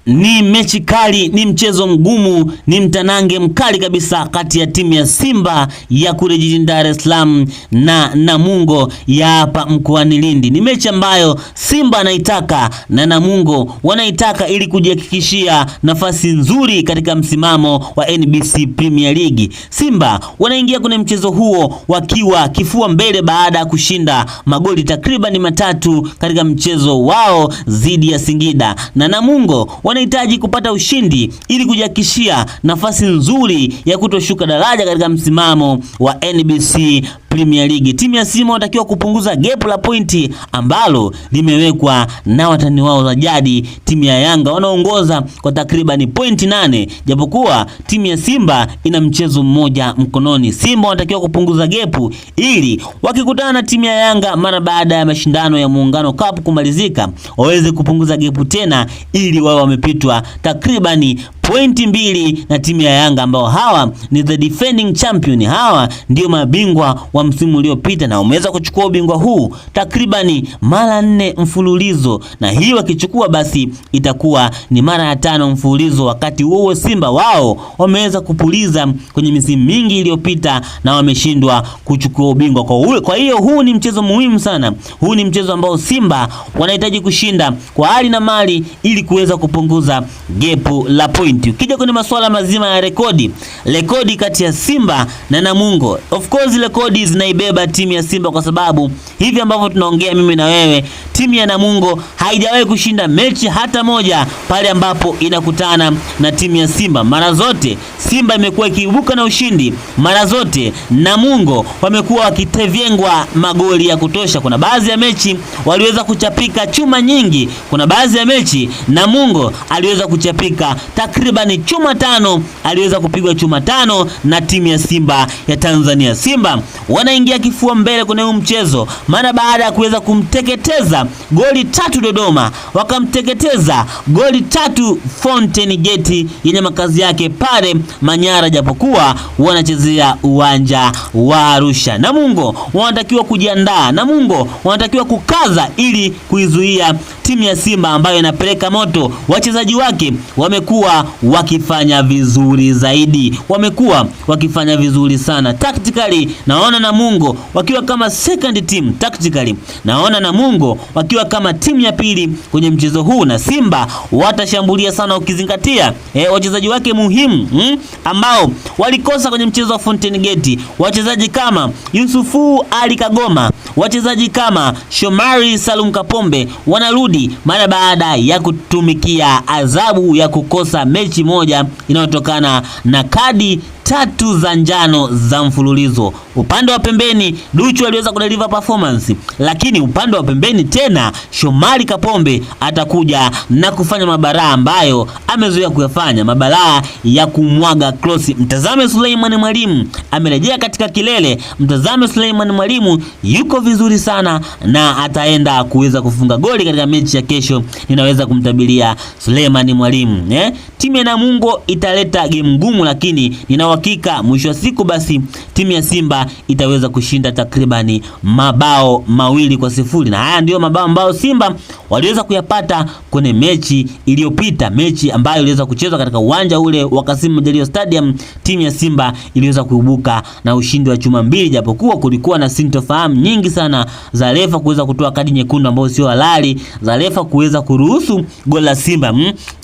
Ni mechi kali, ni mchezo mgumu, ni mtanange mkali kabisa kati ya timu ya Simba ya kule jijini Dar es Salaam na Namungo ya hapa mkoani Lindi. Ni mechi ambayo Simba anaitaka na Namungo wanaitaka ili kujihakikishia nafasi nzuri katika msimamo wa NBC Premier League. Simba wanaingia kwenye mchezo huo wakiwa kifua mbele baada ya kushinda magoli takriban 3 katika mchezo wao dhidi ya Singida, na Namungo wanahitaji kupata ushindi ili kujihakikishia nafasi nzuri ya kutoshuka daraja katika msimamo wa NBC Premier League. Timu ya Simba wanatakiwa kupunguza gap la pointi ambalo limewekwa na watani wao za jadi, timu ya Yanga wanaongoza kwa takriban pointi 8, japokuwa timu ya Simba ina mchezo mmoja mkononi. Simba wanatakiwa kupunguza gap ili wakikutana na timu ya Yanga mara baada ya mashindano ya Muungano Cup kumalizika waweze kupunguza gap tena ili wao wamepitwa takribani pointi 2 na timu ya Yanga ambao hawa ni the defending champion. Hawa ndio mabingwa wa msimu uliopita na wameweza kuchukua ubingwa huu takribani mara 4 mfululizo, na hii wakichukua basi itakuwa ni mara ya 5 mfululizo. Wakati huo Simba wao wameweza kupuliza kwenye misimu mingi iliyopita na wameshindwa kuchukua ubingwa. Kwa hiyo huu ni mchezo muhimu sana. Huu ni mchezo ambao Simba wanahitaji kushinda kwa hali na mali ili kuweza kupunguza gap la point. Ukija kwenye masuala mazima ya rekodi kati ya Simba na Namungo, of course rekodi zinaibeba timu ya Simba kwa sababu hivi ambavyo tunaongea mimi na wewe, timu ya Namungo haijawahi kushinda mechi hata moja pale ambapo inakutana na timu ya Simba. Mara zote Simba imekuwa ikiibuka na ushindi, mara zote Namungo wamekuwa wakitevyengwa magoli ya kutosha. Kuna baadhi ya mechi waliweza kuchapika chuma nyingi, kuna baadhi ya mechi Namungo aliweza kuchapika takribani chuma 5, aliweza kupigwa chuma 5 na timu ya Simba ya Tanzania. Simba wanaingia kifua mbele kwenye huu mchezo mara baada ya kuweza kumteketeza goli 3 Dodoma, wakamteketeza goli 3 Fountain Gate yenye makazi yake pale Manyara, japokuwa wanachezea uwanja wa Arusha. Namungo wanatakiwa kujiandaa, Namungo wanatakiwa kukaza ili kuizuia timu ya Simba ambayo inapeleka moto. Wachezaji wake wamekuwa wakifanya vizuri zaidi, wamekuwa wakifanya vizuri sana tactically. Naona Namungo wakiwa kama second team tactically, naona Namungo wakiwa kama timu ya pili kwenye mchezo huu, na Simba watashambulia sana ukizingatia wachezaji wake muhimu ambao walikosa kwenye mchezo wa Fountain Gate. Wachezaji kama Yusufu Ali Kagoma, wachezaji kama Shomari Salum Kapombe wanarudi mara baada ya kutumikia adhabu ya kukosa mechi moja inayotokana na kadi 3 za njano za mfululizo. Upande wa pembeni Duchu aliweza kudeliver performance, lakini upande wa pembeni tena Shomari Kapombe atakuja na kufanya mabaraa ambayo amezoea kuyafanya, mabaraa ya kumwaga cross. Mtazame Suleiman Mwalimu amerejea katika kilele, mtazame Suleiman Mwalimu yuko vizuri sana na ataenda kuweza kufunga goli katika mechi ya kesho. Ninaweza kumtabiria Suleiman Mwalimu. Timu ya Namungo italeta game ngumu, lakini nina hakika mwisho wa siku basi timu ya Simba itaweza kushinda takribani mabao 2-0, na haya ndio mabao ambayo Simba waliweza kuyapata kwenye mechi iliyopita, mechi ambayo iliweza kuchezwa katika uwanja ule wa Kassim Majaliwa Stadium. Timu ya Simba iliweza kuibuka na ushindi wa chuma 2, japokuwa kulikuwa na sintofahamu nyingi sana za refa kuweza kutoa kadi nyekundu ambayo sio halali, za refa kuweza kuruhusu goli la Simba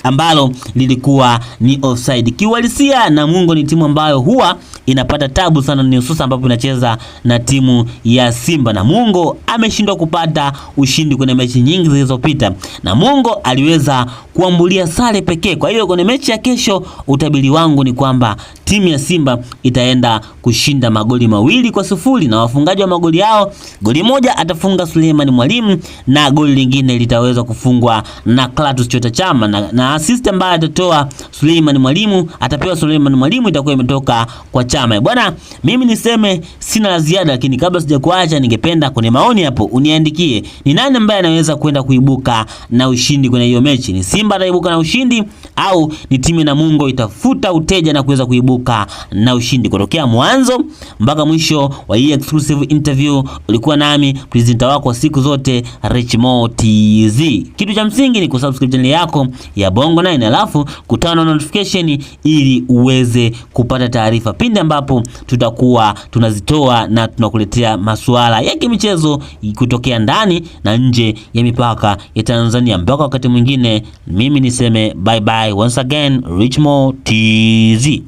ambalo lilikuwa ni offside. Kiuhalisia Namungo ni timu ambayo huwa inapata tabu sana, ni hususa ambapo inacheza na timu ya Simba. Namungo ameshindwa kupata ushindi kwenye mechi nyingi zilizopita. Namungo aliweza kuambulia sare pekee. Kwa hiyo kwenye mechi ya kesho utabiri wangu ni kwamba timu ya Simba itaenda kushinda magoli 2-0, na wafungaji wa magoli yao, goli moja atafunga Suleiman Mwalimu na goli lingine litaweza kufungwa na Clatous Chota Chama, na assist ambayo atatoa Suleiman Mwalimu atapewa Suleiman Mwalimu itakuwa umetoka kwa Chama. Bwana, mimi niseme sina la ziada, lakini kabla sijakuacha, ningependa kwenye maoni hapo uniandikie ni nani ambaye anaweza kwenda kuibuka na ushindi kwenye hiyo mechi. Ni Simba ataibuka na ushindi au ni timu ya Namungo itafuta uteja na kuweza kuibuka na ushindi? Kutokea mwanzo mpaka mwisho wa hii exclusive interview ulikuwa nami presenter wako siku zote Richmo TZ. Kitu cha msingi ni kusubscribe channel yako ya Bongo 9 alafu kutana na notification ili uweze kupata taarifa pindi ambapo tutakuwa tunazitoa na tunakuletea masuala ya kimichezo kutokea ndani na nje ya mipaka ya Tanzania. Mpaka wakati mwingine, mimi niseme bye bye once again, Richmo TZ.